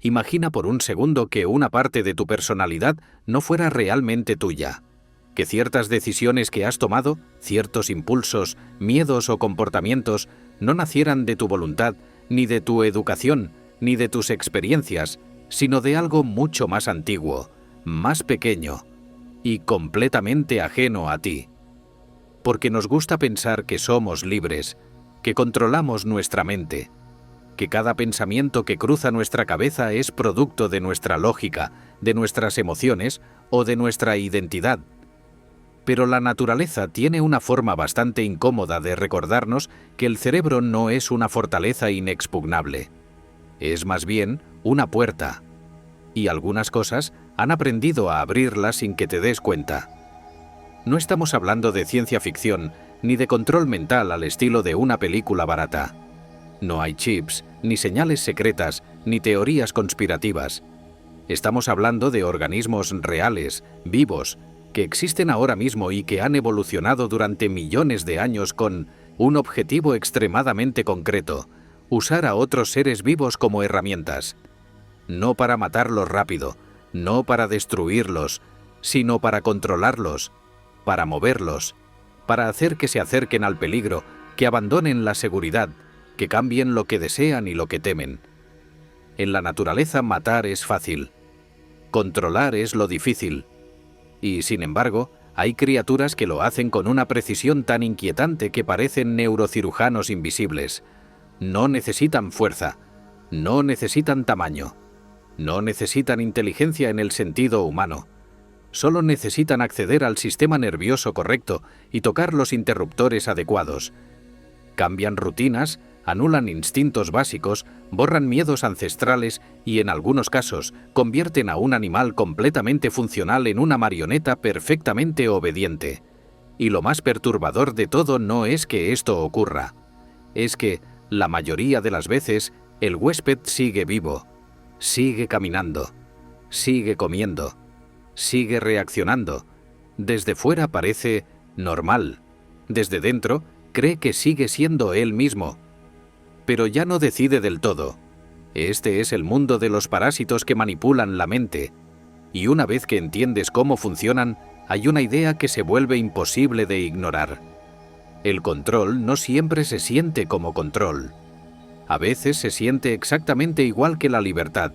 Imagina por un segundo que una parte de tu personalidad no fuera realmente tuya, que ciertas decisiones que has tomado, ciertos impulsos, miedos o comportamientos no nacieran de tu voluntad, ni de tu educación, ni de tus experiencias, sino de algo mucho más antiguo, más pequeño y completamente ajeno a ti. Porque nos gusta pensar que somos libres, que controlamos nuestra mente, que cada pensamiento que cruza nuestra cabeza es producto de nuestra lógica, de nuestras emociones o de nuestra identidad. Pero la naturaleza tiene una forma bastante incómoda de recordarnos que el cerebro no es una fortaleza inexpugnable. Es más bien una puerta. Y algunas cosas han aprendido a abrirla sin que te des cuenta. No estamos hablando de ciencia ficción ni de control mental al estilo de una película barata. No hay chips, ni señales secretas, ni teorías conspirativas. Estamos hablando de organismos reales, vivos, que existen ahora mismo y que han evolucionado durante millones de años con un objetivo extremadamente concreto: usar a otros seres vivos como herramientas. No para matarlos rápido, no para destruirlos, sino para controlarlos, para moverlos, para hacer que se acerquen al peligro, que abandonen la seguridad, que cambien lo que desean y lo que temen. En la naturaleza matar es fácil, controlar es lo difícil. Y, sin embargo, hay criaturas que lo hacen con una precisión tan inquietante que parecen neurocirujanos invisibles. No necesitan fuerza, no necesitan tamaño, no necesitan inteligencia en el sentido humano. Solo necesitan acceder al sistema nervioso correcto y tocar los interruptores adecuados. Cambian rutinas, anulan instintos básicos, borran miedos ancestrales y, en algunos casos, convierten a un animal completamente funcional en una marioneta perfectamente obediente. Y lo más perturbador de todo no es que esto ocurra. Es que, la mayoría de las veces, el huésped sigue vivo, sigue caminando, sigue comiendo, sigue reaccionando. Desde fuera parece normal. Desde dentro, cree que sigue siendo él mismo. Pero ya no decide del todo. Este es el mundo de los parásitos que manipulan la mente. Y una vez que entiendes cómo funcionan, hay una idea que se vuelve imposible de ignorar. El control no siempre se siente como control. A veces se siente exactamente igual que la libertad.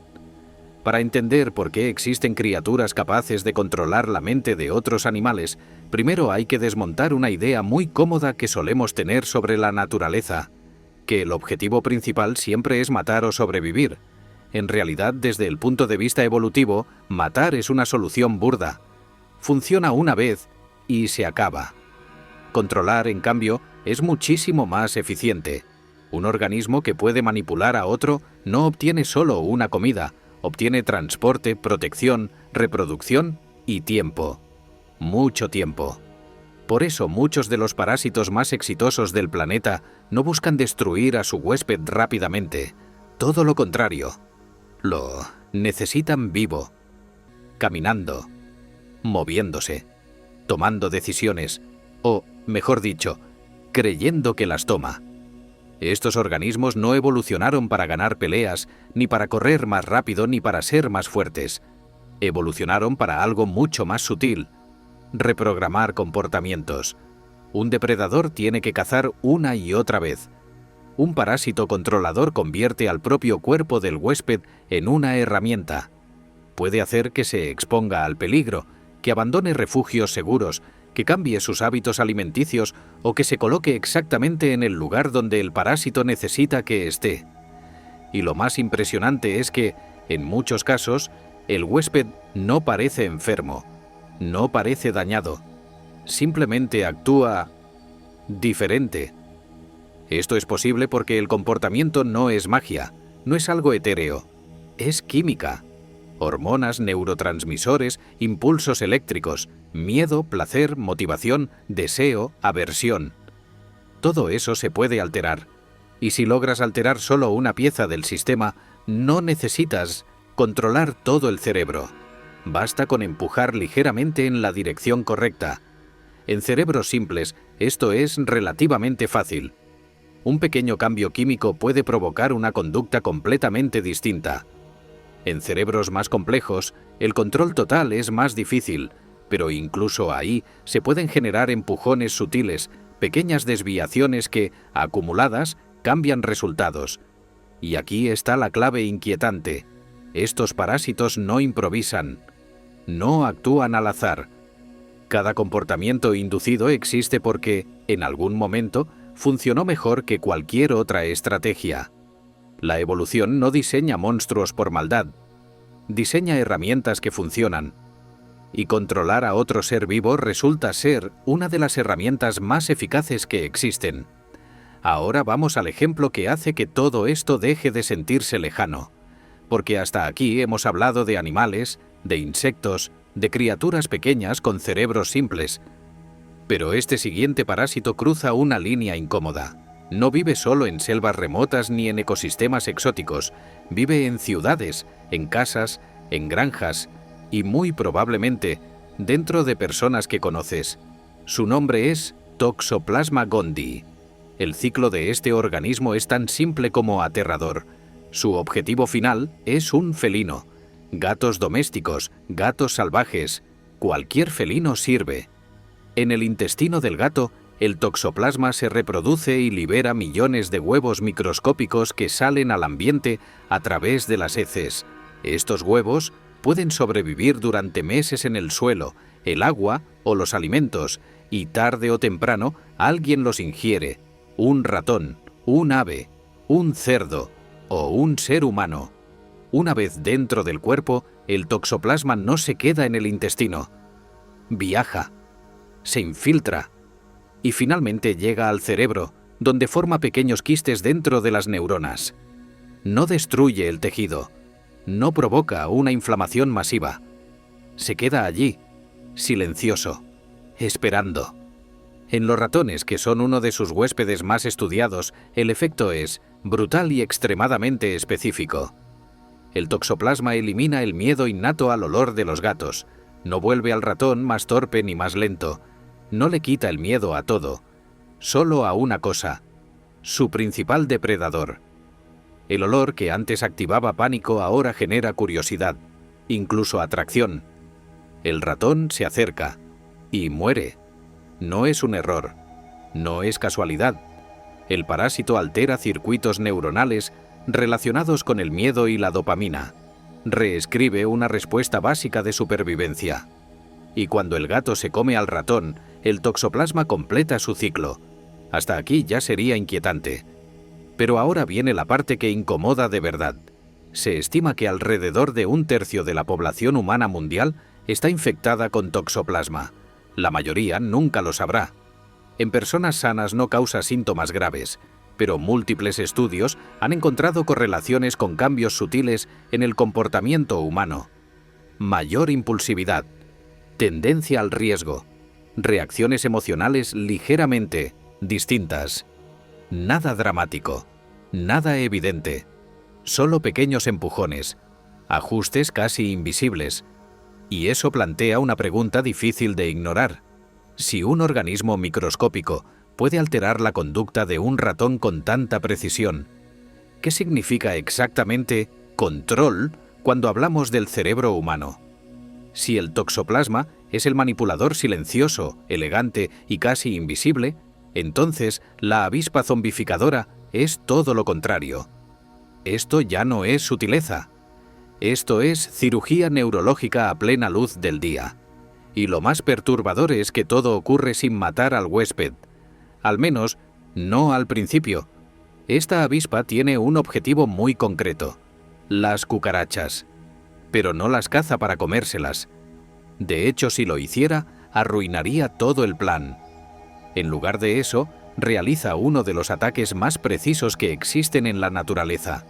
Para entender por qué existen criaturas capaces de controlar la mente de otros animales, primero hay que desmontar una idea muy cómoda que solemos tener sobre la naturaleza: que el objetivo principal siempre es matar o sobrevivir. En realidad, desde el punto de vista evolutivo, matar es una solución burda. Funciona una vez y se acaba. Controlar, en cambio, es muchísimo más eficiente. Un organismo que puede manipular a otro no obtiene solo una comida, obtiene transporte, protección, reproducción y tiempo. Mucho tiempo. Por eso muchos de los parásitos más exitosos del planeta no buscan destruir a su huésped rápidamente. Todo lo contrario. Lo necesitan vivo, caminando, moviéndose, tomando decisiones, o, mejor dicho, creyendo que las toma. Estos organismos no evolucionaron para ganar peleas, ni para correr más rápido, ni para ser más fuertes. Evolucionaron para algo mucho más sutil: reprogramar comportamientos. Un depredador tiene que cazar una y otra vez. Un parásito controlador convierte al propio cuerpo del huésped en una herramienta. Puede hacer que se exponga al peligro, que abandone refugios seguros, que cambie sus hábitos alimenticios o que se coloque exactamente en el lugar donde el parásito necesita que esté. Y lo más impresionante es que, en muchos casos, el huésped no parece enfermo, no parece dañado, simplemente actúa diferente. Esto es posible porque el comportamiento no es magia, no es algo etéreo, es química. Hormonas, neurotransmisores, impulsos eléctricos, miedo, placer, motivación, deseo, aversión. Todo eso se puede alterar. Y si logras alterar solo una pieza del sistema, no necesitas controlar todo el cerebro. Basta con empujar ligeramente en la dirección correcta. En cerebros simples, esto es relativamente fácil. Un pequeño cambio químico puede provocar una conducta completamente distinta. En cerebros más complejos, el control total es más difícil, pero incluso ahí se pueden generar empujones sutiles, pequeñas desviaciones que, acumuladas, cambian resultados. Y aquí está la clave inquietante. Estos parásitos no improvisan, no actúan al azar. Cada comportamiento inducido existe porque, en algún momento, funcionó mejor que cualquier otra estrategia. La evolución no diseña monstruos por maldad, diseña herramientas que funcionan. Y controlar a otro ser vivo resulta ser una de las herramientas más eficaces que existen. Ahora vamos al ejemplo que hace que todo esto deje de sentirse lejano, porque hasta aquí hemos hablado de animales, de insectos, de criaturas pequeñas con cerebros simples. Pero este siguiente parásito cruza una línea incómoda. No vive solo en selvas remotas ni en ecosistemas exóticos, vive en ciudades, en casas, en granjas y muy probablemente dentro de personas que conoces. Su nombre es Toxoplasma gondii. El ciclo de este organismo es tan simple como aterrador. Su objetivo final es un felino. Gatos domésticos, gatos salvajes, cualquier felino sirve. En el intestino del gato, el toxoplasma se reproduce y libera millones de huevos microscópicos que salen al ambiente a través de las heces. Estos huevos pueden sobrevivir durante meses en el suelo, el agua o los alimentos, y tarde o temprano alguien los ingiere. Un ratón, un ave, un cerdo o un ser humano. Una vez dentro del cuerpo, el toxoplasma no se queda en el intestino. Viaja, se infiltra y finalmente llega al cerebro, donde forma pequeños quistes dentro de las neuronas. No destruye el tejido, no provoca una inflamación masiva. Se queda allí, silencioso, esperando. En los ratones, que son uno de sus huéspedes más estudiados, el efecto es brutal y extremadamente específico. El toxoplasma elimina el miedo innato al olor de los gatos, no vuelve al ratón más torpe ni más lento, no le quita el miedo a todo, solo a una cosa, su principal depredador. El olor que antes activaba pánico ahora genera curiosidad, incluso atracción. El ratón se acerca y muere. No es un error, no es casualidad. El parásito altera circuitos neuronales relacionados con el miedo y la dopamina. Reescribe una respuesta básica de supervivencia. Y cuando el gato se come al ratón, el toxoplasma completa su ciclo. Hasta aquí ya sería inquietante. Pero ahora viene la parte que incomoda de verdad. Se estima que alrededor de 1/3 de la población humana mundial está infectada con toxoplasma. La mayoría nunca lo sabrá. En personas sanas no causa síntomas graves, pero múltiples estudios han encontrado correlaciones con cambios sutiles en el comportamiento humano. Mayor impulsividad, tendencia al riesgo, reacciones emocionales ligeramente distintas. Nada dramático, nada evidente, solo pequeños empujones, ajustes casi invisibles. Y eso plantea una pregunta difícil de ignorar. Si un organismo microscópico puede alterar la conducta de un ratón con tanta precisión, ¿qué significa exactamente control cuando hablamos del cerebro humano? Si el toxoplasma es el manipulador silencioso, elegante y casi invisible, entonces la avispa zombificadora es todo lo contrario. Esto ya no es sutileza. Esto es cirugía neurológica a plena luz del día. Y lo más perturbador es que todo ocurre sin matar al huésped. Al menos, no al principio. Esta avispa tiene un objetivo muy concreto: las cucarachas. Pero no las caza para comérselas. De hecho, si lo hiciera, arruinaría todo el plan. En lugar de eso, realiza uno de los ataques más precisos que existen en la naturaleza.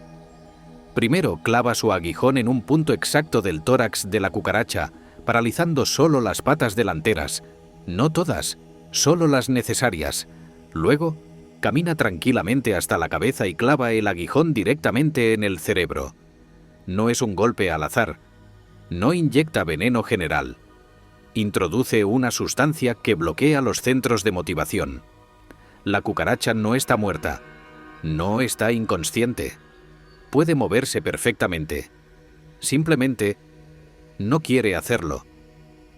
Primero clava su aguijón en un punto exacto del tórax de la cucaracha, paralizando solo las patas delanteras, no todas, solo las necesarias. Luego, camina tranquilamente hasta la cabeza y clava el aguijón directamente en el cerebro. No es un golpe al azar. No inyecta veneno general. Introduce una sustancia que bloquea los centros de motivación. La cucaracha no está muerta. No está inconsciente. Puede moverse perfectamente. Simplemente no quiere hacerlo.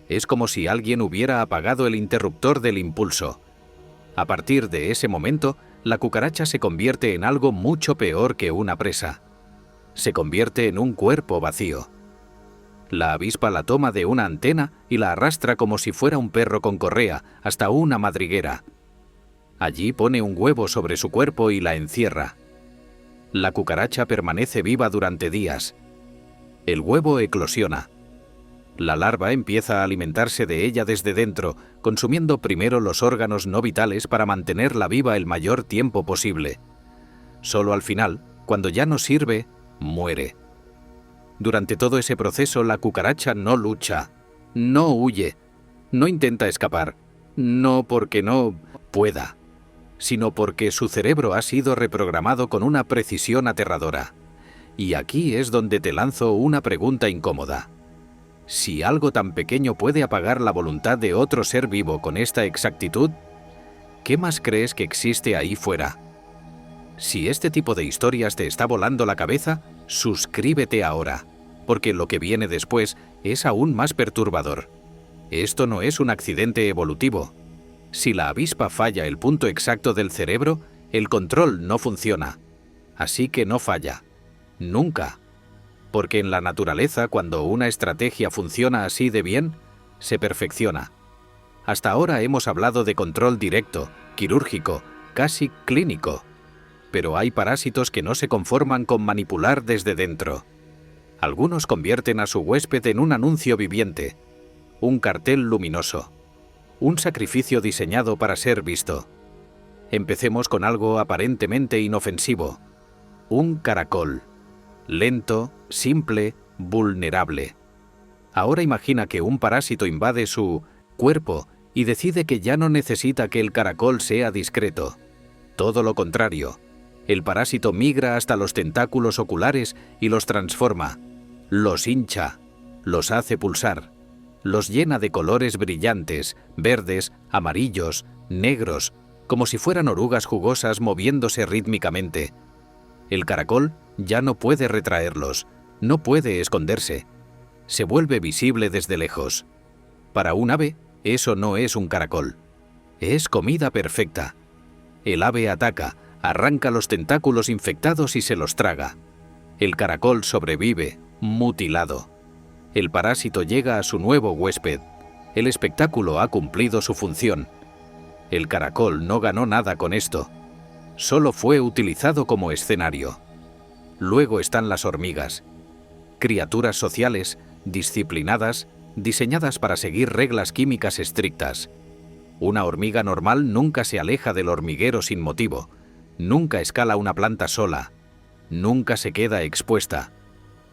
Es como si alguien hubiera apagado el interruptor del impulso. A partir de ese momento, la cucaracha se convierte en algo mucho peor que una presa. Se convierte en un cuerpo vacío. La avispa la toma de una antena y la arrastra como si fuera un perro con correa hasta una madriguera. Allí pone un huevo sobre su cuerpo y la encierra. La cucaracha permanece viva durante días. El huevo eclosiona. La larva empieza a alimentarse de ella desde dentro, consumiendo primero los órganos no vitales para mantenerla viva el mayor tiempo posible. Solo al final, cuando ya no sirve, muere. Durante todo ese proceso, la cucaracha no lucha, no huye, no intenta escapar, no porque no pueda, sino porque su cerebro ha sido reprogramado con una precisión aterradora. Y aquí es donde te lanzo una pregunta incómoda. Si algo tan pequeño puede apagar la voluntad de otro ser vivo con esta exactitud, ¿qué más crees que existe ahí fuera? Si este tipo de historias te está volando la cabeza, suscríbete ahora, porque lo que viene después es aún más perturbador. Esto no es un accidente evolutivo. Si la avispa falla el punto exacto del cerebro, el control no funciona. Así que no falla. Nunca. Porque en la naturaleza, cuando una estrategia funciona así de bien, se perfecciona. Hasta ahora hemos hablado de control directo, quirúrgico, casi clínico. Pero hay parásitos que no se conforman con manipular desde dentro. Algunos convierten a su huésped en un anuncio viviente, un cartel luminoso, un sacrificio diseñado para ser visto. Empecemos con algo aparentemente inofensivo, un caracol. Lento, simple, vulnerable. Ahora imagina que un parásito invade su cuerpo y decide que ya no necesita que el caracol sea discreto. Todo lo contrario. El parásito migra hasta los tentáculos oculares y los transforma. Los hincha, los hace pulsar, los llena de colores brillantes, verdes, amarillos, negros, como si fueran orugas jugosas moviéndose rítmicamente. El caracol ya no puede retraerlos, no puede esconderse. Se vuelve visible desde lejos. Para un ave, eso no es un caracol. Es comida perfecta. El ave ataca, arranca los tentáculos infectados y se los traga. El caracol sobrevive, mutilado. El parásito llega a su nuevo huésped. El espectáculo ha cumplido su función. El caracol no ganó nada con esto. Solo fue utilizado como escenario. Luego están las hormigas. Criaturas sociales, disciplinadas, diseñadas para seguir reglas químicas estrictas. Una hormiga normal nunca se aleja del hormiguero sin motivo, nunca escala una planta sola, nunca se queda expuesta.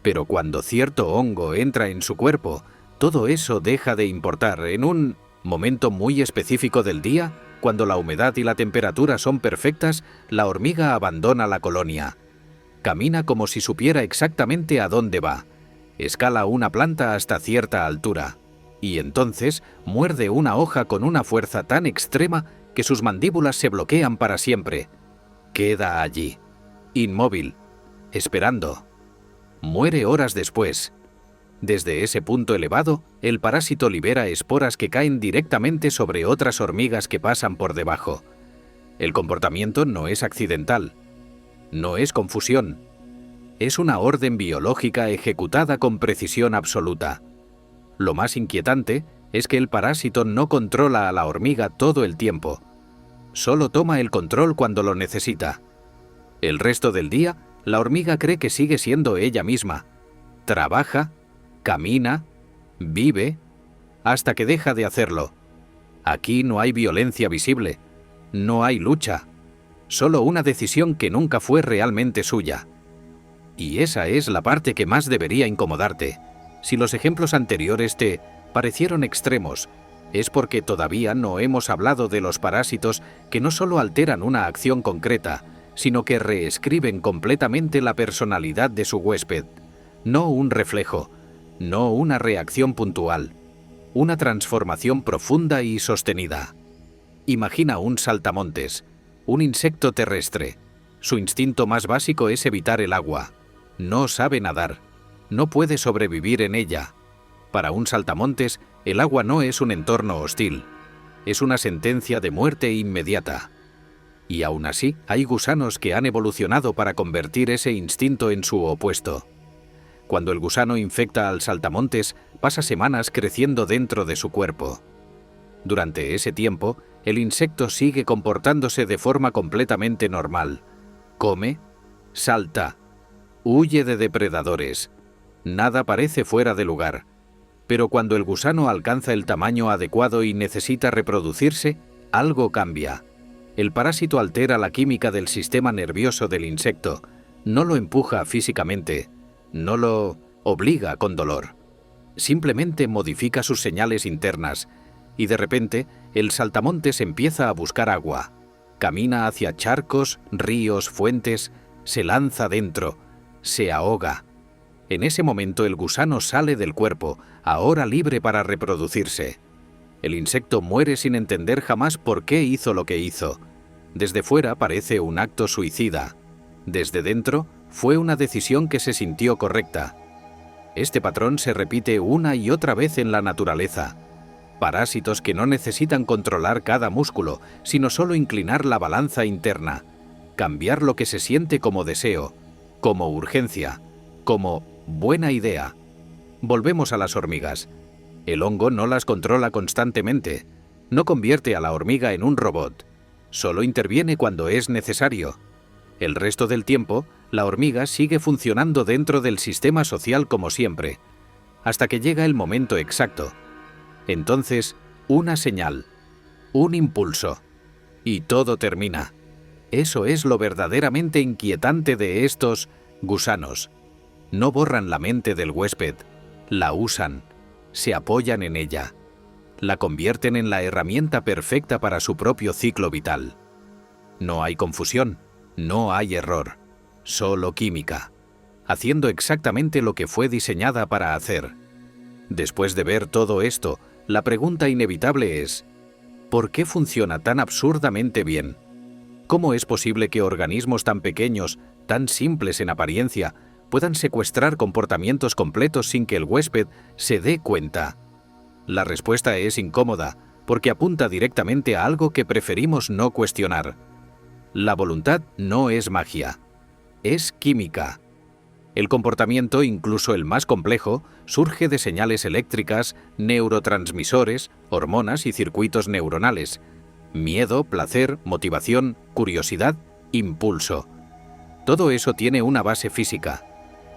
Pero cuando cierto hongo entra en su cuerpo, todo eso deja de importar. En un momento muy específico del día, cuando la humedad y la temperatura son perfectas, la hormiga abandona la colonia. Camina como si supiera exactamente a dónde va. Escala una planta hasta cierta altura. Y entonces muerde una hoja con una fuerza tan extrema que sus mandíbulas se bloquean para siempre. Queda allí, inmóvil, esperando. Muere horas después. Desde ese punto elevado, el parásito libera esporas que caen directamente sobre otras hormigas que pasan por debajo. El comportamiento no es accidental. No es confusión. Es una orden biológica ejecutada con precisión absoluta. Lo más inquietante es que el parásito no controla a la hormiga todo el tiempo. Solo toma el control cuando lo necesita. El resto del día, la hormiga cree que sigue siendo ella misma. Trabaja, camina, vive, hasta que deja de hacerlo. Aquí no hay violencia visible, no hay lucha, solo una decisión que nunca fue realmente suya. Y esa es la parte que más debería incomodarte. Si los ejemplos anteriores te parecieron extremos, es porque todavía no hemos hablado de los parásitos que no solo alteran una acción concreta, sino que reescriben completamente la personalidad de su huésped. No un reflejo, no una reacción puntual, una transformación profunda y sostenida. Imagina un saltamontes, un insecto terrestre. Su instinto más básico es evitar el agua. No sabe nadar. no puede sobrevivir en ella. Para un saltamontes, el agua no es un entorno hostil, es una sentencia de muerte inmediata. Y aún así, hay gusanos que han evolucionado para convertir ese instinto en su opuesto. Cuando el gusano infecta al saltamontes, pasa semanas creciendo dentro de su cuerpo. Durante ese tiempo, el insecto sigue comportándose de forma completamente normal. Come, salta, huye de depredadores. Nada parece fuera de lugar. Pero cuando el gusano alcanza el tamaño adecuado y necesita reproducirse, algo cambia. El parásito altera la química del sistema nervioso del insecto, no lo empuja físicamente, no lo obliga con dolor. Simplemente modifica sus señales internas y de repente el saltamontes empieza a buscar agua. Camina hacia charcos, ríos, fuentes, se lanza dentro, se ahoga. En ese momento el gusano sale del cuerpo, ahora libre para reproducirse. El insecto muere sin entender jamás por qué hizo lo que hizo. Desde fuera parece un acto suicida. Desde dentro fue una decisión que se sintió correcta. Este patrón se repite una y otra vez en la naturaleza. Parásitos que no necesitan controlar cada músculo, sino solo inclinar la balanza interna, cambiar lo que se siente como deseo, como urgencia, como buena idea. Volvemos a las hormigas. El hongo no las controla constantemente, no convierte a la hormiga en un robot, solo interviene cuando es necesario. El resto del tiempo, la hormiga sigue funcionando dentro del sistema social como siempre, hasta que llega el momento exacto. Entonces, una señal, un impulso, y todo termina. Eso es lo verdaderamente inquietante de estos gusanos. No borran la mente del huésped, la usan, se apoyan en ella, la convierten en la herramienta perfecta para su propio ciclo vital. No hay confusión, no hay error, solo química, haciendo exactamente lo que fue diseñada para hacer. Después de ver todo esto, la pregunta inevitable es: ¿por qué funciona tan absurdamente bien? ¿Cómo es posible que organismos tan pequeños, tan simples en apariencia, puedan secuestrar comportamientos completos sin que el huésped se dé cuenta? La respuesta es incómoda, porque apunta directamente a algo que preferimos no cuestionar. La voluntad no es magia, es química. El comportamiento, incluso el más complejo, surge de señales eléctricas, neurotransmisores, hormonas y circuitos neuronales. Miedo, placer, motivación, curiosidad, impulso. Todo eso tiene una base física.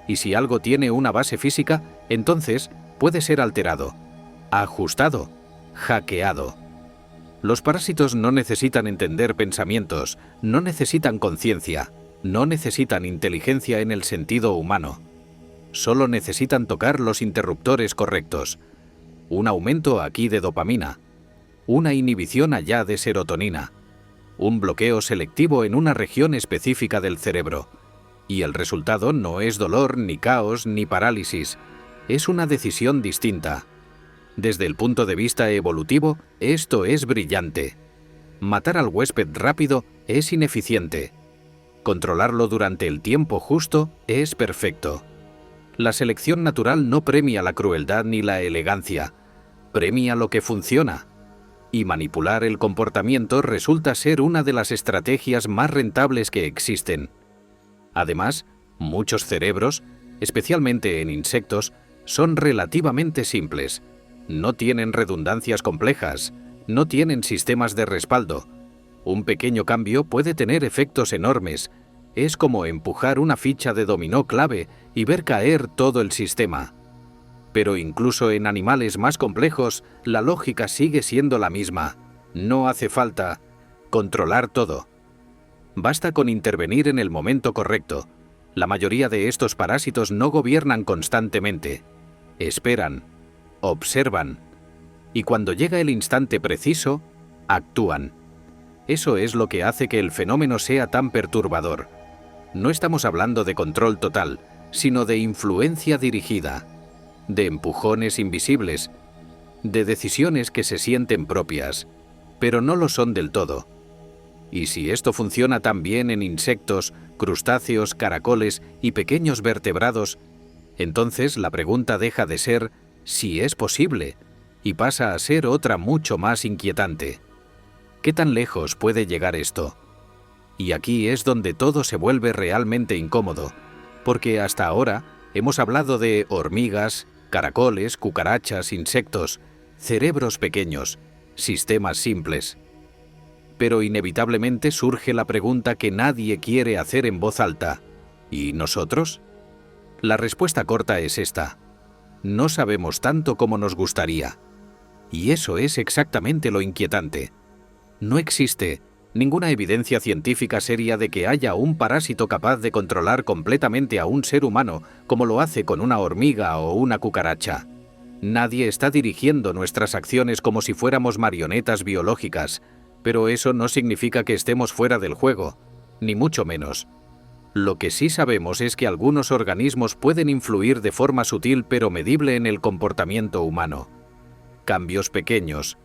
Y si algo tiene una base física, entonces puede ser alterado, ajustado, hackeado. Los parásitos no necesitan entender pensamientos, no necesitan conciencia, no necesitan inteligencia en el sentido humano. Solo necesitan tocar los interruptores correctos. Un aumento aquí de dopamina, una inhibición allá de serotonina, un bloqueo selectivo en una región específica del cerebro. Y el resultado no es dolor, ni caos, ni parálisis. Es una decisión distinta. Desde el punto de vista evolutivo, esto es brillante. Matar al huésped rápido es ineficiente. Controlarlo durante el tiempo justo es perfecto. La selección natural no premia la crueldad ni la elegancia, premia lo que funciona. Y manipular el comportamiento resulta ser una de las estrategias más rentables que existen. Además, muchos cerebros, especialmente en insectos, son relativamente simples. No tienen redundancias complejas, no tienen sistemas de respaldo. Un pequeño cambio puede tener efectos enormes. Es como empujar una ficha de dominó clave y ver caer todo el sistema. Pero incluso en animales más complejos, la lógica sigue siendo la misma. No hace falta controlar todo. Basta con intervenir en el momento correcto. La mayoría de estos parásitos no gobiernan constantemente. Esperan, observan, y cuando llega el instante preciso, actúan. Eso es lo que hace que el fenómeno sea tan perturbador. No estamos hablando de control total, sino de influencia dirigida, de empujones invisibles, de decisiones que se sienten propias, pero no lo son del todo. Y si esto funciona tan bien en insectos, crustáceos, caracoles y pequeños vertebrados, Entonces la pregunta deja de ser si es posible y pasa a ser otra mucho más inquietante. ¿Qué tan lejos puede llegar esto? Y aquí es donde todo se vuelve realmente incómodo, porque hasta ahora hemos hablado de hormigas, caracoles, cucarachas, insectos, cerebros pequeños, sistemas simples. Pero inevitablemente surge la pregunta que nadie quiere hacer en voz alta. ¿Y nosotros? La respuesta corta es esta. No sabemos tanto como nos gustaría. Y eso es exactamente lo inquietante. No existe ninguna evidencia científica seria de que haya un parásito capaz de controlar completamente a un ser humano como lo hace con una hormiga o una cucaracha. Nadie está dirigiendo nuestras acciones como si fuéramos marionetas biológicas, pero eso no significa que estemos fuera del juego, ni mucho menos. Lo que sí sabemos es que algunos organismos pueden influir de forma sutil pero medible en el comportamiento humano. Cambios pequeños,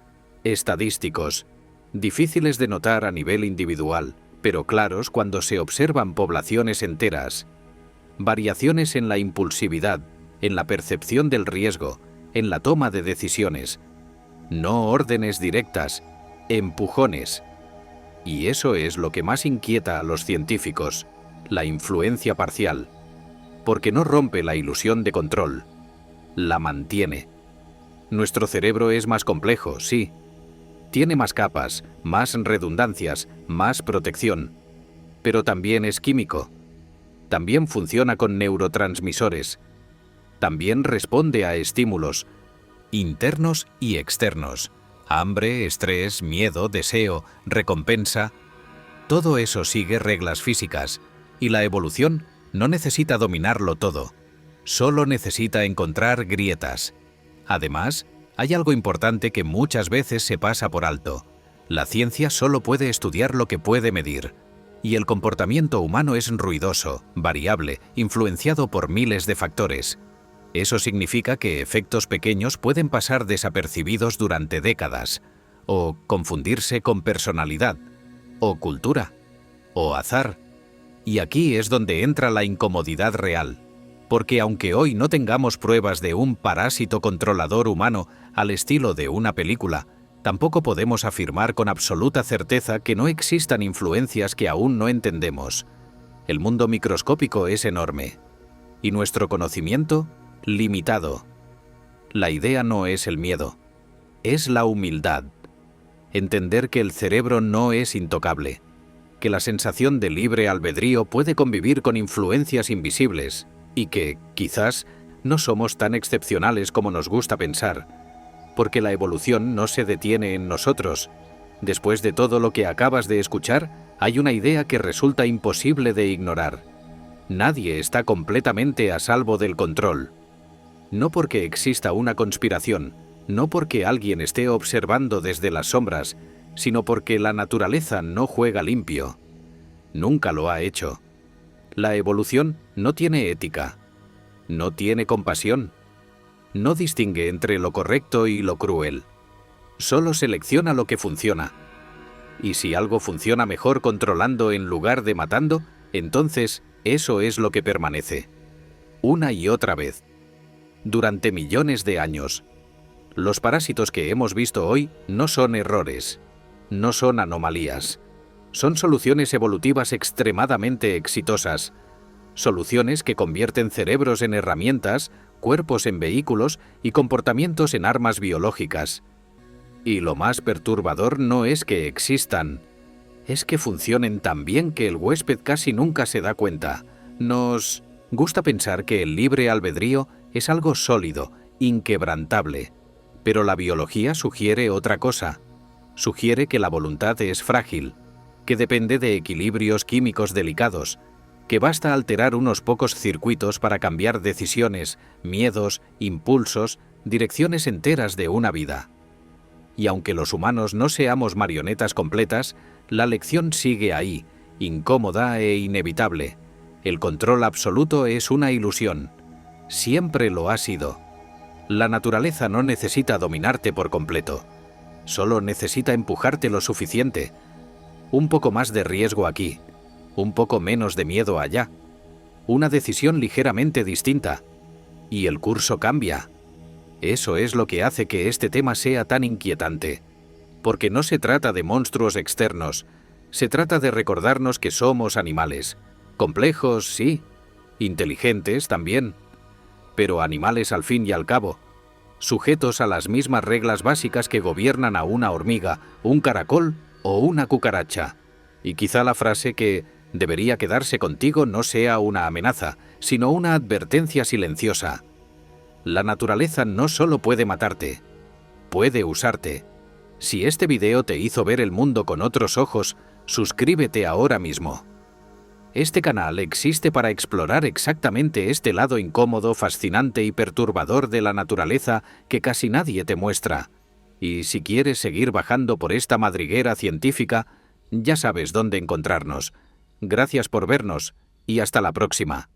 estadísticos, difíciles de notar a nivel individual, pero claros cuando se observan poblaciones enteras. Variaciones en la impulsividad, en la percepción del riesgo, en la toma de decisiones. No órdenes directas, empujones. Y eso es lo que más inquieta a los científicos, la influencia parcial, porque no rompe la ilusión de control, la mantiene. Nuestro cerebro es más complejo, sí. Tiene más capas, más redundancias, más protección. Pero también es químico. También funciona con neurotransmisores. También responde a estímulos, internos y externos. Hambre, estrés, miedo, deseo, recompensa. Todo eso sigue reglas físicas. Y la evolución no necesita dominarlo todo. Solo necesita encontrar grietas. Además, hay algo importante que muchas veces se pasa por alto. La ciencia solo puede estudiar lo que puede medir. Y el comportamiento humano es ruidoso, variable, influenciado por miles de factores. Eso significa que efectos pequeños pueden pasar desapercibidos durante décadas, o confundirse con personalidad, o cultura, o azar. Y aquí es donde entra la incomodidad real. Porque aunque hoy no tengamos pruebas de un parásito controlador humano al estilo de una película, tampoco podemos afirmar con absoluta certeza que no existan influencias que aún no entendemos. El mundo microscópico es enorme. Y nuestro conocimiento, limitado. La idea no es el miedo, es la humildad. Entender que el cerebro no es intocable, que la sensación de libre albedrío puede convivir con influencias invisibles, y que, quizás, no somos tan excepcionales como nos gusta pensar, porque la evolución no se detiene en nosotros. Después de todo lo que acabas de escuchar, hay una idea que resulta imposible de ignorar. Nadie está completamente a salvo del control. No porque exista una conspiración, no porque alguien esté observando desde las sombras, sino porque la naturaleza no juega limpio. Nunca lo ha hecho. La evolución no tiene ética, no tiene compasión, no distingue entre lo correcto y lo cruel. Solo selecciona lo que funciona. Y si algo funciona mejor controlando en lugar de matando, entonces eso es lo que permanece. Una y otra vez. Durante millones de años. Los parásitos que hemos visto hoy no son errores, no son anomalías. Son soluciones evolutivas extremadamente exitosas. Soluciones que convierten cerebros en herramientas, cuerpos en vehículos y comportamientos en armas biológicas. Y lo más perturbador no es que existan, es que funcionen tan bien que el huésped casi nunca se da cuenta. Nos gusta pensar que el libre albedrío es algo sólido, inquebrantable. Pero la biología sugiere otra cosa. Sugiere que la voluntad es frágil, que depende de equilibrios químicos delicados, que basta alterar unos pocos circuitos para cambiar decisiones, miedos, impulsos, direcciones enteras de una vida. Y aunque los humanos no seamos marionetas completas, la lección sigue ahí, incómoda e inevitable. El control absoluto es una ilusión. Siempre lo ha sido. La naturaleza no necesita dominarte por completo. Solo necesita empujarte lo suficiente. Un poco más de riesgo aquí, un poco menos de miedo allá. Una decisión ligeramente distinta. y el curso cambia. Eso es lo que hace que este tema sea tan inquietante, porque no se trata de monstruos externos, se trata de recordarnos que somos animales, complejos, sí, inteligentes también, pero animales al fin y al cabo, sujetos a las mismas reglas básicas que gobiernan a una hormiga, un caracol o una cucaracha. Y quizá la frase que debería quedarse contigo no sea una amenaza, sino una advertencia silenciosa. La naturaleza no solo puede matarte, puede usarte. Si este video te hizo ver el mundo con otros ojos, suscríbete ahora mismo. Este canal existe para explorar exactamente este lado incómodo, fascinante y perturbador de la naturaleza que casi nadie te muestra. Y si quieres seguir bajando por esta madriguera científica, ya sabes dónde encontrarnos. Gracias por vernos y hasta la próxima.